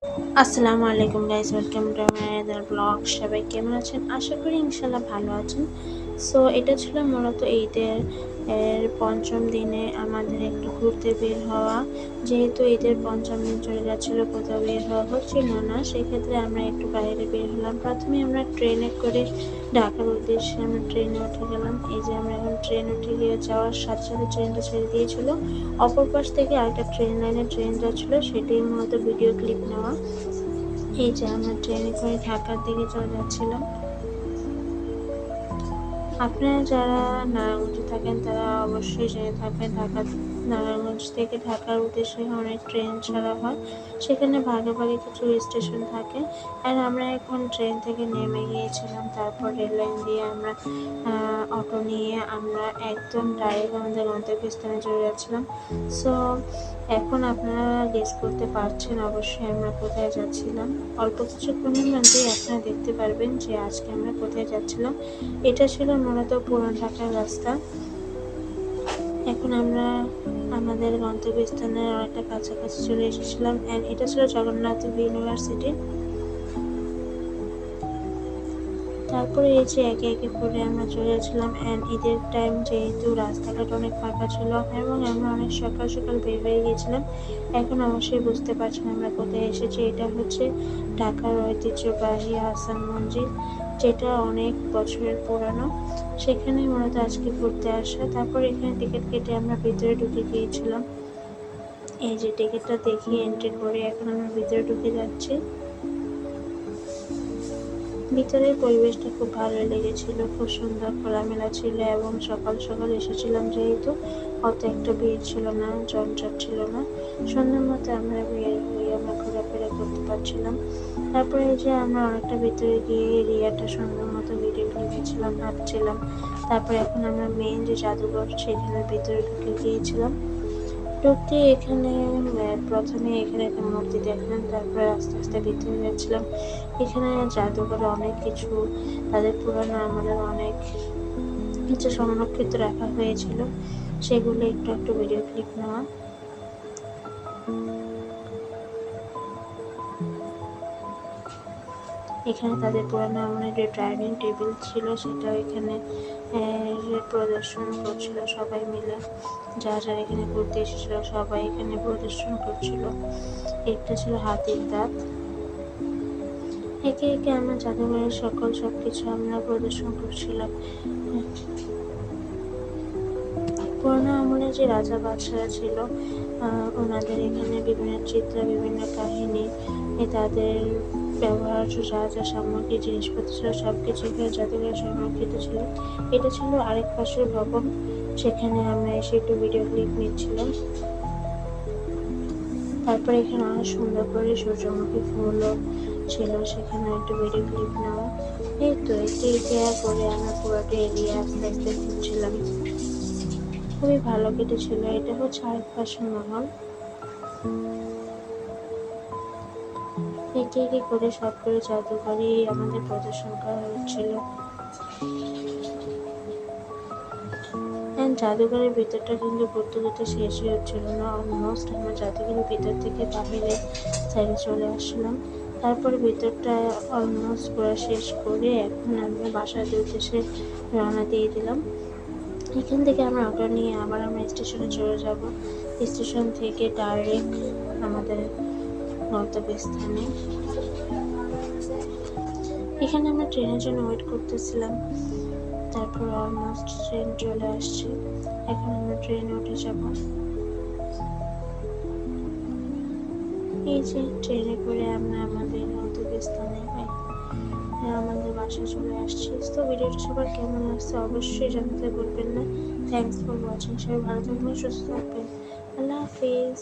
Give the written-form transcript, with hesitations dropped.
আসসালামু আলাইকুম guys, welcome to my blog. সবাই কেমন আছেন? আশা করি ইনশাল্লাহ ভালো আছেন। সো এটা ছিল মূলত ঈদের পঞ্চম দিনে আমাদের একটু ঘুরতে বের হওয়া। যেহেতু ঈদের পঞ্চম দিন চলে যাচ্ছিল, কোথাও বের হওয়া হচ্ছিল না, সেক্ষেত্রে আমরা একটু বাইরে বের হলাম। প্রথমে আমরা ট্রেনে করে ঢাকার উদ্দেশ্যে আমরা ট্রেনে উঠে গেলাম। এই যে আমরা এখন ট্রেন উঠে গিয়ে যাওয়ার সাথে সাথে ট্রেনটা ছেড়ে দিয়েছিল। অপর পাশ থেকে আরেকটা ট্রেন লাইনে ট্রেন যাচ্ছিলো, সেটাই মূলত ভিডিও ক্লিপ নেওয়া। এই যে আমরা ট্রেনে করে ঢাকার দিকে চলে যাচ্ছিলাম। আপনারা যারা নারায়ণগঞ্জে থাকেন তারা অবশ্যই জেনে থাকবেন, নারায়ণগঞ্জ থেকে ঢাকার উদ্দেশ্যে অনেক ট্রেন ছাড়া হয়। সেখানে ভাগে ভাগে কিছু স্টেশন থাকে। আর আমরা এখন ট্রেন থেকে নেমে গিয়েছিলাম। তারপর রেল লাইন দিয়ে আমরা অটো নিয়ে আমরা একদম ডাইরেক্ট আমাদের গন্তব্যস্থানে চলে যাচ্ছিলাম। সো এখন আপনারা গেস করতে পারছেন অবশ্যই আমরা কোথায় যাচ্ছিলাম। অল্প কিছুক্ষণের মধ্যেই আপনারা দেখতে পারবেন যে আজকে আমরা কোথায় যাচ্ছিলাম। এটা ছিল মূলত পুরান ঢাকার রাস্তা। এখন আমরা আমাদের গন্তব্যস্থানের অনেকটা কাছাকাছি চলে এসেছিলাম। অ্যান্ড এটা ছিল জগন্নাথ ইউনিভার্সিটি। তারপরে এই যে একে একে করে আমরা চলে যাচ্ছিলাম। অ্যান্ড ঈদের টাইম যেহেতু রাস্তাঘাট অনেক ফাঁকা ছিল এবং আমরা অনেক সকাল সকাল বের হয়ে গিয়েছিলাম। এখন অবশ্যই বুঝতে পারছেন আমরা কোথায় এসেছি। এটা হচ্ছে ঢাকার ঐতিহ্যবাহী আহসান মঞ্জিল, যেটা অনেক বছরের পুরানো। সেখানে মূলত আজকে ঘুরতে আসা। তারপর এখানে টিকিট কেটে আমরা ভিতরে ঢুকে গিয়েছিলাম। এই যে টিকিটটা দেখিয়ে এন্ট্রি করে এখন আমরা ভিতরে ঢুকে যাচ্ছি। ভিতরের পরিবেশটা খুব ভালো লেগেছিল, খুব সুন্দর খোলামেলা ছিল এবং সকাল সকাল এসেছিলাম যেহেতু অত একটা ভিড় ছিল না, জমজট ছিল না। সুন্দর মতো আমরা বের হয়ে আমরা ঘোরাফেরা করতে পারছিলাম। তারপরে যে আমরা অনেকটা ভিতরে গিয়ে এরিয়াটা সুন্দর মতো ভিডিও নিয়েছিলাম, হাঁটছিলাম। তারপরে এখন আমরা মেইন যে জাদুঘর সেখানে ভিতরে ঢুকে গিয়েছিলাম। ঢুকতে এখানে প্রথমে এখানে একটা মূর্তি দেখলাম, তারপরে আস্তে আস্তে ভিতরে যাচ্ছিলাম। এখানে জাদুঘরে অনেক কিছু তাদের পুরানো আমলের অনেক কিছু সংরক্ষিত রাখা হয়েছিল, সেগুলো একটু একটু ভিডিও ক্লিপ নেওয়া। এখানে তাদের পুরানো আমলের যে ডাইনিং টেবিল ছিল সেটাও এখানে প্রদর্শন করছিল সবাই মিলে। যারা যারা এখানে ঘুরতে এসেছিল সবাই এখানে প্রদর্শন করছিল। একটা ছিল হাতির দাঁত। একে একে আমরা জাদুঘরের সবকিছু আমরা প্রদর্শন করছিলাম। পুরোনো আমলে যে রাজা বাদশারা ছিল, ওনাদের এখানে বিভিন্ন চিত্র, বিভিন্ন কাহিনী, তাদের ব্যবহার্য যা যা সামগ্রী জিনিসপত্র ছিল সবকিছু এখানে জাদুঘরে সংরক্ষিত ছিল। এটা ছিল আরেক পাশের ভবন, সেখানে আমরা এসে একটু ভিডিও ক্লিপ নিচ্ছিলাম। তারপরে এখানে অনেক সুন্দর করে সূর্যমুখী ফুলও ছিল, সেখানে একটু ভিডিও ক্লিপ নেওয়া। এই তো একে করে আমরা পুরোটা এরিয়া আস্তে আস্তে ঘুরছিলাম। খুবই ভালো কেটেছিল। এটা হচ্ছে আরেক পাশের মহল। একে একে করে সবগুলো জাদুঘরই আমাদের প্রদর্শন করা হচ্ছিল। জাদুঘরের ভিতরটা কিন্তু ঘুরতে ঘুরতে শেষই হচ্ছিল না। অলমোস্ট আমরা জাদুঘরের ভিতর থেকে বাহিরে সাইডে চলে আসলাম। তারপরে ভিতরটা অলমোস্ট ঘোরা শেষ করে এখন আমরা বাসার উদ্দেশ্যে রওনা দিয়ে দিলাম। এখান থেকে আমরা অটো নিয়ে আবার আমরা স্টেশনে চলে যাব। স্টেশন থেকে ডাইরেক্ট আমাদের গন্তব্যস্থানে। এখানে আমরা ট্রেনের জন্য ওয়েট করতেছিলাম। তারপর অলমোস্ট ট্রেন চলে আসছে, এখন আমরা ট্রেনে উঠে যাব। এই যে ট্রেনে করে আমরা আমাদের গন্তব্যস্থানে আমাদের বাসায় চলে আসছি। তো ভিডিওটা সবার কেমন লাগছে অবশ্যই জানাতে ভুলবেন না। Thanks for watching. সবাই ভালো থাকবেন, সুস্থ থাকবেন। আল্লাহ হাফিজ।